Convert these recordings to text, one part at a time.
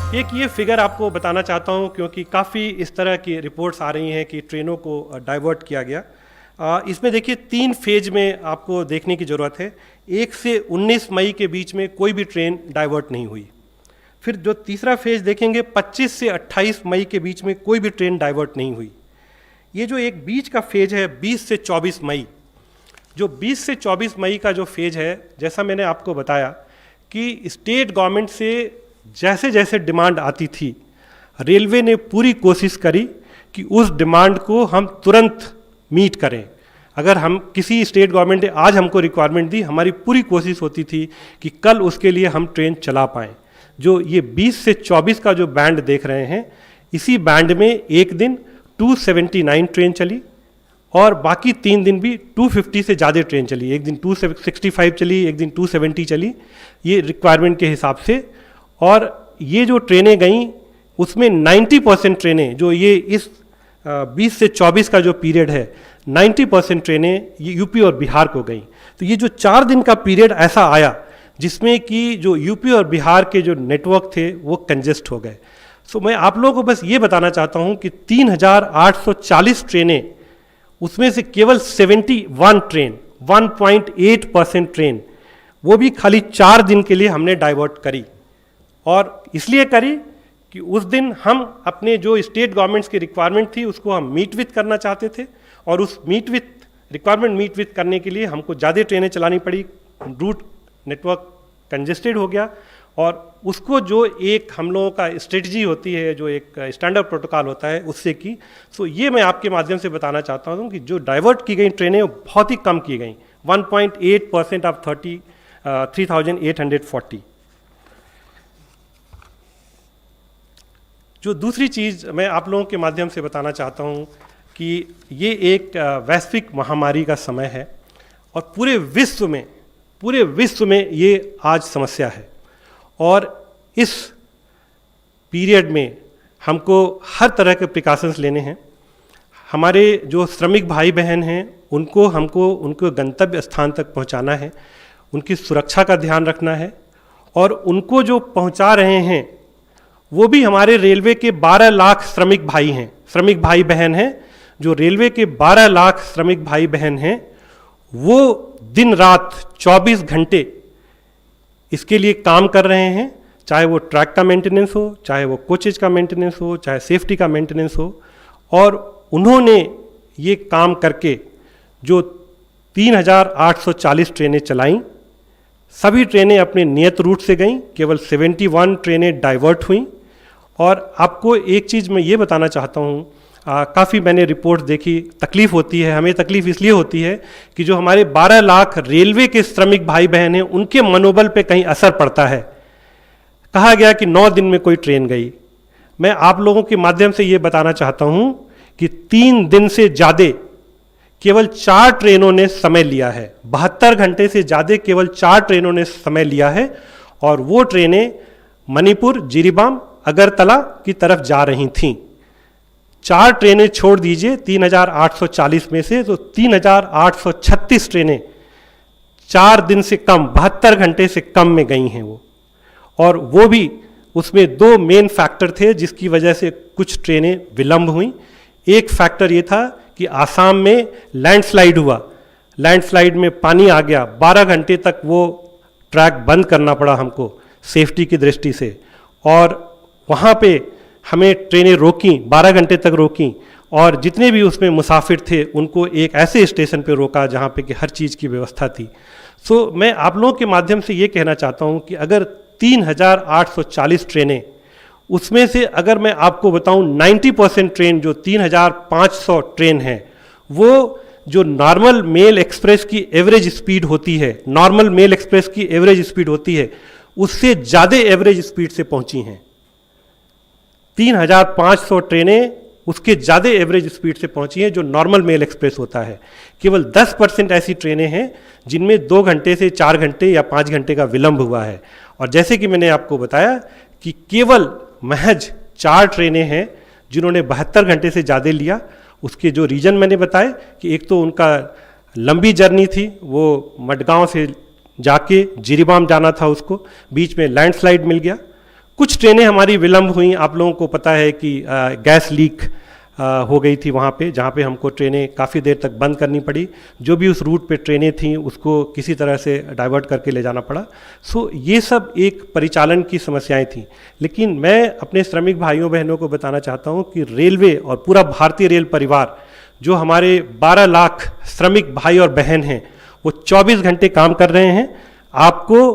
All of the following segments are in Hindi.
एक ये फिगर आपको बताना चाहता हूँ क्योंकि काफ़ी इस तरह की रिपोर्ट्स आ रही हैं कि ट्रेनों को डाइवर्ट किया गया। इसमें देखिए 3 फेज में आपको देखने की ज़रूरत है। 1 से 19 मई के बीच में कोई भी ट्रेन डाइवर्ट नहीं हुई। फिर जो तीसरा फेज देखेंगे 25 से 28 मई के बीच में कोई भी ट्रेन डाइवर्ट नहीं हुई। ये जो एक बीच का फेज है 20 से 24 मई, जो 20 से 24 मई का जो फेज है, जैसा मैंने आपको बताया कि स्टेट गवर्नमेंट से जैसे जैसे डिमांड आती थी, रेलवे ने पूरी कोशिश करी कि उस डिमांड को हम तुरंत मीट करें। अगर हम किसी स्टेट गवर्नमेंट ने आज हमको रिक्वायरमेंट दी, हमारी पूरी कोशिश होती थी कि कल उसके लिए हम ट्रेन चला पाएँ। जो ये 20 से 24 का जो बैंड देख रहे हैं, इसी बैंड में एक दिन 279 ट्रेन चली और बाकी 3 दिन भी 250 से ज़्यादा ट्रेन चली। एक दिन 265 चली, एक दिन 270 चली, ये रिक्वायरमेंट के हिसाब से। और ये जो ट्रेनें गईं उसमें 90% ट्रेनें, जो ये इस 20 से 24 का जो पीरियड है, 90% ट्रेनें ये यूपी और बिहार को गईं। तो ये जो 4 दिन का पीरियड ऐसा आया जिसमें कि जो यूपी और बिहार के जो नेटवर्क थे वो कंजेस्ट हो गए। सो मैं आप लोगों को बस ये बताना चाहता हूँ कि 3840 ट्रेनें, उसमें से केवल 71 ट्रेन, 1.8% ट्रेन, वो भी खाली 4 दिन के लिए हमने डाइवर्ट करी। और इसलिए करी कि उस दिन हम अपने जो स्टेट गवर्नमेंट्स की रिक्वायरमेंट थी उसको हम मीट विथ करना चाहते थे, और उस रिक्वायरमेंट मीट विथ करने के लिए हमको ज़्यादा ट्रेनें चलानी पड़ी। रूट नेटवर्क कंजेस्टेड हो गया, और उसको जो एक हम लोगों का स्ट्रेटजी होती है, जो एक स्टैंडर्ड प्रोटोकॉल होता है, उससे की। सो ये मैं आपके माध्यम से बताना चाहता हूँ कि जो डाइवर्ट की गई ट्रेनें बहुत ही कम की गई, 1.8% ऑफ 3840। जो दूसरी चीज़ मैं आप लोगों के माध्यम से बताना चाहता हूँ कि ये एक वैश्विक महामारी का समय है, और पूरे विश्व में ये आज समस्या है। और इस पीरियड में हमको हर तरह के प्रिकॉशंस लेने हैं। हमारे जो श्रमिक भाई बहन हैं हमको उनको गंतव्य स्थान तक पहुंचाना है, उनकी सुरक्षा का ध्यान रखना है, और उनको जो पहुंचा रहे हैं वो भी हमारे रेलवे के 12 लाख श्रमिक भाई बहन हैं। जो रेलवे के 12 लाख श्रमिक भाई बहन हैं वो दिन रात 24 घंटे इसके लिए काम कर रहे हैं, चाहे वो ट्रैक का मेंटेनेंस हो, चाहे वो कोचेज का मेंटेनेंस हो, चाहे सेफ्टी का मेंटेनेंस हो। और उन्होंने ये काम करके जो 3840 ट्रेनें चलाईं, सभी ट्रेनें अपने नियत रूट से गईं, केवल 71 ट्रेनें डाइवर्ट हुईं। और आपको एक चीज़ मैं ये बताना चाहता हूँ, काफ़ी मैंने रिपोर्ट देखी, तकलीफ़ होती है, हमें तकलीफ़ इसलिए होती है कि जो हमारे 12 लाख रेलवे के श्रमिक भाई बहन हैं उनके मनोबल पे कहीं असर पड़ता है। कहा गया कि 9 दिन में कोई ट्रेन गई। मैं आप लोगों के माध्यम से ये बताना चाहता हूँ कि 3 दिन से ज़्यादा केवल 4 ट्रेनों ने समय लिया है। 72 घंटे से ज़्यादा केवल 4 ट्रेनों ने समय लिया है, और वो ट्रेनें मणिपुर, जिरीबाम, अगरतला की तरफ जा रही थीं। 4 ट्रेनें छोड़ दीजिए 3840 में से, तो 3836 ट्रेनें 4 दिन से कम, 72 घंटे से कम में गई हैं वो। और वो भी उसमें 2 मेन फैक्टर थे जिसकी वजह से कुछ ट्रेनें विलंब हुई। एक फैक्टर ये था कि आसाम में लैंडस्लाइड हुआ, लैंडस्लाइड में पानी आ गया, 12 घंटे तक वो ट्रैक बंद करना पड़ा हमको सेफ्टी की दृष्टि से। और वहाँ पे हमें ट्रेनें रोकीं, 12 घंटे तक रोकीं, और जितने भी उसमें मुसाफिर थे उनको एक ऐसे स्टेशन पे रोका जहाँ पे कि हर चीज़ की व्यवस्था थी। सो मैं आप लोगों के माध्यम से ये कहना चाहता हूँ कि अगर 3840 ट्रेनें, उसमें से अगर मैं आपको बताऊँ 90% ट्रेन, जो 3500 ट्रेन हैं, वो जो नॉर्मल मेल एक्सप्रेस की एवरेज स्पीड होती है, उससे ज़्यादा एवरेज स्पीड से पहुँची हैं। 3500 ट्रेनें उसके ज़्यादा एवरेज स्पीड से पहुंची हैं जो नॉर्मल मेल एक्सप्रेस होता है। केवल 10% ऐसी ट्रेनें हैं जिनमें 2 घंटे से 4 घंटे या 5 घंटे का विलंब हुआ है। और जैसे कि मैंने आपको बताया कि केवल महज 4 ट्रेनें हैं जिन्होंने 72 घंटे से ज़्यादा लिया। उसके जो रीज़न मैंने बताए कि एक तो उनका लंबी जर्नी थी, वो मडगांव से जाके जिरीबाम जाना था, उसको बीच में लैंडस्लाइड मिल गया। कुछ ट्रेनें हमारी विलंब हुई। आप लोगों को पता है कि गैस लीक हो गई थी वहाँ पे, जहाँ पे हमको ट्रेनें काफ़ी देर तक बंद करनी पड़ी। जो भी उस रूट पे ट्रेनें थीं उसको किसी तरह से डाइवर्ट करके ले जाना पड़ा। सो ये सब एक परिचालन की समस्याएं थीं। लेकिन मैं अपने श्रमिक भाइयों बहनों को बताना चाहता हूँ कि रेलवे और पूरा भारतीय रेल परिवार, जो हमारे 12 लाख श्रमिक भाई और बहन हैं, वो 24 घंटे काम कर रहे हैं आपको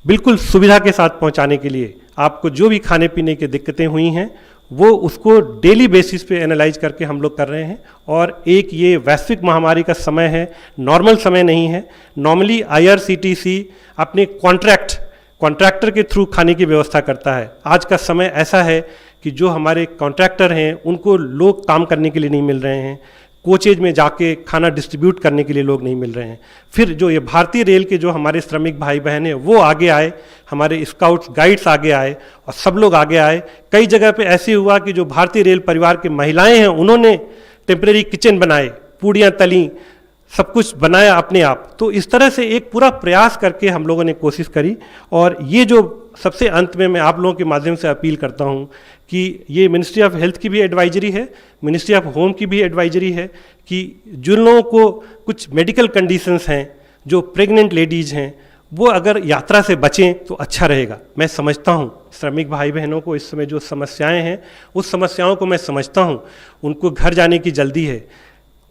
बिल्कुल सुविधा के साथ पहुँचाने के लिए। आपको जो भी खाने पीने की दिक्कतें हुई हैं वो उसको डेली बेसिस पे एनालाइज करके हम लोग कर रहे हैं। और एक ये वैश्विक महामारी का समय है, नॉर्मल समय नहीं है। नॉर्मली IRCTC अपने कॉन्ट्रैक्टर के थ्रू खाने की व्यवस्था करता है। आज का समय ऐसा है कि जो हमारे कॉन्ट्रैक्टर हैं उनको लोग काम करने के लिए नहीं मिल रहे हैं, कोचेज में जाके खाना डिस्ट्रीब्यूट करने के लिए लोग नहीं मिल रहे हैं। फिर जो ये भारतीय रेल के जो हमारे श्रमिक भाई बहन हैं वो आगे आए, हमारे स्काउट्स गाइड्स आगे आए और सब लोग आगे आए। कई जगह पे ऐसे हुआ कि जो भारतीय रेल परिवार की महिलाएं हैं उन्होंने टेम्परेरी किचन बनाए, पूड़ियाँ तली, सब कुछ बनाया अपने आप। तो इस तरह से एक पूरा प्रयास करके हम लोगों ने कोशिश करी। और ये जो सबसे अंत में मैं आप लोगों के माध्यम से अपील करता हूँ कि ये मिनिस्ट्री ऑफ हेल्थ की भी एडवाइजरी है, मिनिस्ट्री ऑफ होम की भी एडवाइजरी है कि जिन लोगों को कुछ मेडिकल कंडीशंस हैं, जो प्रेग्नेंट लेडीज़ हैं, वो अगर यात्रा से बचें तो अच्छा रहेगा। मैं समझता हूँ श्रमिक भाई बहनों को इस समय जो समस्याएं हैं उस समस्याओं को मैं समझता हूँ। उनको घर जाने की जल्दी है।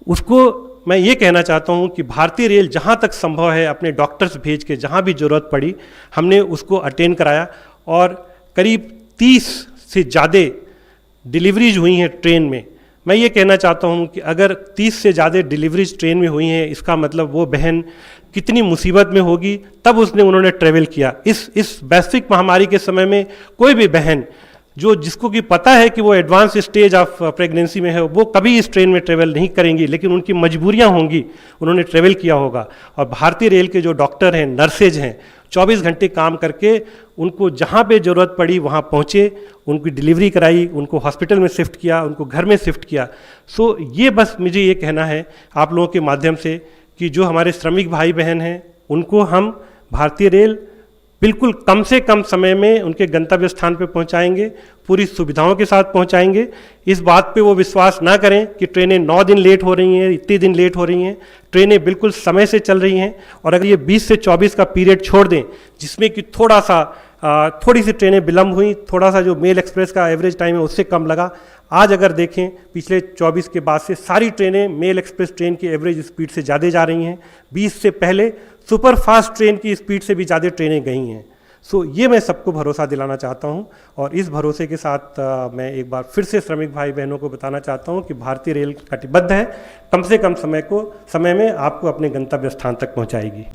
उसको मैं ये कहना चाहता हूँ कि भारतीय रेल जहाँ तक संभव है अपने डॉक्टर्स भेज के जहाँ भी ज़रूरत पड़ी हमने उसको अटेंड कराया। और करीब 30 से ज़्यादा डिलीवरीज हुई हैं ट्रेन में। मैं ये कहना चाहता हूँ कि अगर 30 से ज़्यादा डिलीवरीज ट्रेन में हुई हैं, इसका मतलब वो बहन कितनी मुसीबत में होगी तब उन्होंने ट्रेवल किया। इस वैश्विक महामारी के समय में कोई भी बहन जिसको कि पता है कि वो एडवांस स्टेज ऑफ प्रेगनेंसी में है, वो कभी इस ट्रेन में ट्रेवल नहीं करेंगी, लेकिन उनकी मजबूरियां होंगी, उन्होंने ट्रेवल किया होगा। और भारतीय रेल के जो डॉक्टर हैं, नर्सेज हैं, 24 घंटे काम करके उनको जहाँ पे ज़रूरत पड़ी वहाँ पहुँचे, उनकी डिलीवरी कराई, उनको हॉस्पिटल में शिफ्ट किया, उनको घर में शिफ्ट किया। सो ये बस मुझे ये कहना है आप लोगों के माध्यम से कि जो हमारे श्रमिक भाई बहन हैं उनको हम भारतीय रेल बिल्कुल कम से कम समय में उनके गंतव्य स्थान पर पहुंचाएंगे, पूरी सुविधाओं के साथ पहुंचाएंगे। इस बात पे वो विश्वास ना करें कि ट्रेनें 9 दिन लेट हो रही हैं, इतने दिन लेट हो रही हैं। ट्रेनें बिल्कुल समय से चल रही हैं। और अगर ये 20 से 24 का पीरियड छोड़ दें जिसमें कि थोड़ी सी ट्रेनें विलम्ब हुई, थोड़ा सा जो मेल एक्सप्रेस का एवरेज टाइम है उससे कम लगा। आज अगर देखें पिछले 24 के बाद से सारी ट्रेनें मेल एक्सप्रेस ट्रेन की एवरेज स्पीड से ज़्यादा जा रही हैं। 20 से पहले सुपर फास्ट ट्रेन की स्पीड से भी ज़्यादा ट्रेनें गई हैं। सो ये मैं सबको भरोसा दिलाना चाहता हूं। और इस भरोसे के साथ मैं एक बार फिर से श्रमिक भाई बहनों को बताना चाहता हूं कि भारतीय रेल कटिबद्ध है, कम से कम समय में आपको अपने गंतव्य स्थान तक पहुंचाएगी।